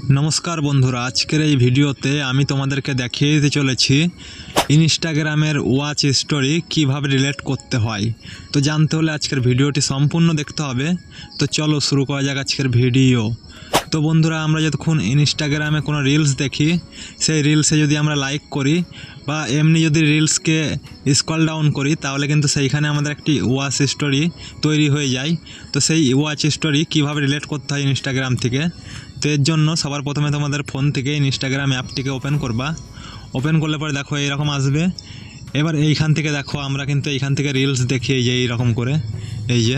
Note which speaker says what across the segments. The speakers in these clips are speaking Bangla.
Speaker 1: नमस्कार बंधुरा आजकेर এই ভিডিওতে আমি তোমাদেরকে দেখিয়ে দিতে চলেছি ইনস্টাগ্রামের ওয়াচ স্টোরি কিভাবে ডিলিট করতে হয়। তো জানতে হলে আজকের ভিডিওটি সম্পূর্ণ দেখতে হবে। তো চলো শুরু করা যাক আজকের ভিডিও। তো বন্ধুরা আমরা যতক্ষণ ইনস্টাগ্রামে কোনো রিলস দেখি সেই রিলসে যদি আমরা লাইক করি বা এমনি যদি রিলসকে স্ক্রল ডাউন করি তাহলে কিন্তু সেইখানে আমাদের একটি ওয়াচ স্টোরি তৈরি হয়ে যায়। তো সেই ওয়াচ স্টোরি কিভাবে ডিলিট করতে হয় ইনস্টাগ্রাম থেকে, তো এর জন্য সবার প্রথমে তোমাদের ফোন থেকে ইনস্টাগ্রাম অ্যাপটিকে ওপেন করবা। ওপেন করলে পরে দেখো এইরকম আসবে। এবার এইখান থেকে দেখো আমরা কিন্তু এইখান থেকে রিলস দেখি এই যে এইরকম করে, এই যে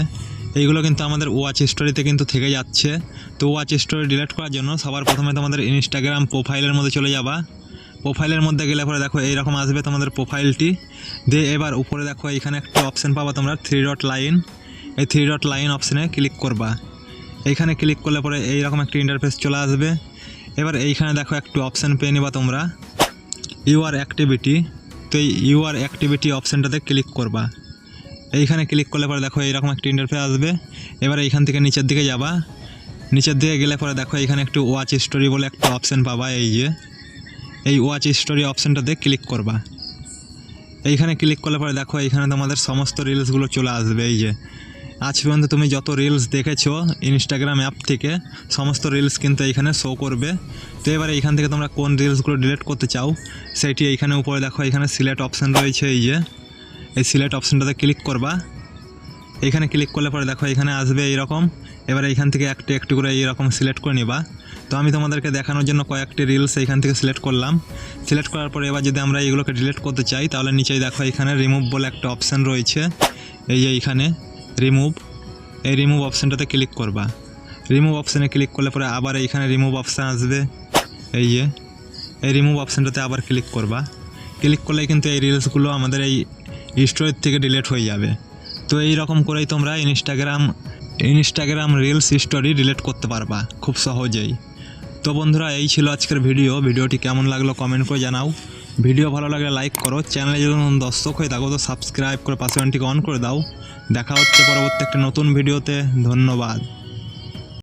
Speaker 1: এইগুলো কিন্তু আমাদের ওয়াচ স্টোরিতে কিন্তু থেকে যাচ্ছে। তো ওয়াচ স্টোরি ডিলিট করার জন্য সবার প্রথমে তোমাদের ইনস্টাগ্রাম প্রোফাইলের মধ্যে চলে যাবা। প্রোফাইলের মধ্যে গেলে পরে দেখো এইরকম আসবে তোমাদের প্রোফাইলটি। দিয়ে এবার উপরে দেখো এইখানে একটা অপশান পাবা তোমরা থ্রি ডট লাইন, এই থ্রি ডট লাইন অপশানে ক্লিক করবা। এইখানে ক্লিক করলে পরে এইরকম একটা ইন্টারফেস চলে আসবে। এবার এইখানে দেখো একটু অপশান পেয়ে নিবা তোমরা ইউআর অ্যাক্টিভিটি। তো এই ইউআর অ্যাক্টিভিটি অপশানটাতে ক্লিক করবা। এইখানে ক্লিক করলে পরে দেখো এইরকম একটা ইন্টারফেস আসবে। এবার এইখান থেকে নিচের দিকে যাবা। নিচের দিকে গেলে পরে দেখো এইখানে একটু ওয়াচ স্টোরি বলে একটা অপশান পাবা। এই যে এই ওয়াচ স্টোরি অপশানটাতে ক্লিক করবা। এইখানে ক্লিক করলে পরে দেখো এইখানে তোমাদের সমস্ত রিলসগুলো চলে আসবে। এই যে আজ পর্যন্ত তুমি যত রিলস দেখেছো ইনস্টাগ্রাম অ্যাপ থেকে সমস্ত রিলস কিন্তু এইখানে শো করবে। তো এবার এইখান থেকে তোমরা কোন রিলসগুলো ডিলিট করতে চাও সেটি এইখানে উপরে দেখো এখানে সিলেক্ট অপশান রয়েছে। এই যে এই সিলেক্ট অপশানটাতে ক্লিক করবা। এইখানে ক্লিক করলে পরে দেখো এখানে আসবে এইরকম। এবার এইখান থেকে একটু একটু করে এইরকম সিলেক্ট করে নিবা। তো আমি তোমাদেরকে দেখানোর জন্য কয়েকটি রিলস এইখান থেকে সিলেক্ট করলাম। সিলেক্ট করার পরে এবার যদি আমরা এইগুলোকে ডিলিট করতে চাই তাহলে নিচেই দেখো এখানে রিমুভ বলে একটা অপশান রয়েছে। এই যে এইখানে রিমুভ, এই রিমুভ অপশানটাতে ক্লিক করবা। রিমুভ অপশানে ক্লিক করলে পরে আবার এইখানে রিমুভ অপশান আসবে। এই যে এই রিমুভ অপশানটাতে আবার ক্লিক করবা। ক্লিক করলে কিন্তু এই রিলসগুলো আমাদের এই স্টোরেজ থেকে ডিলিট হয়ে যাবে। তো এই রকম করেই তোমরা ইনস্টাগ্রাম রিলস স্টোরি ডিলিট করতে পারবা খুব সহজেই। তো বন্ধুরা এই ছিল আজকের ভিডিওটি কেমন লাগলো কমেন্ট করে জানাও। ভিডিও ভালো লাগলে লাইক করো, চ্যানেলে যদি দর্শক হয়ে থাকো তো সাবস্ক্রাইব করে পাশে ঘন্টিকে অন করে দাও। দেখা হচ্ছে পরবর্তী একটা নতুন ভিডিওতে। ধন্যবাদ।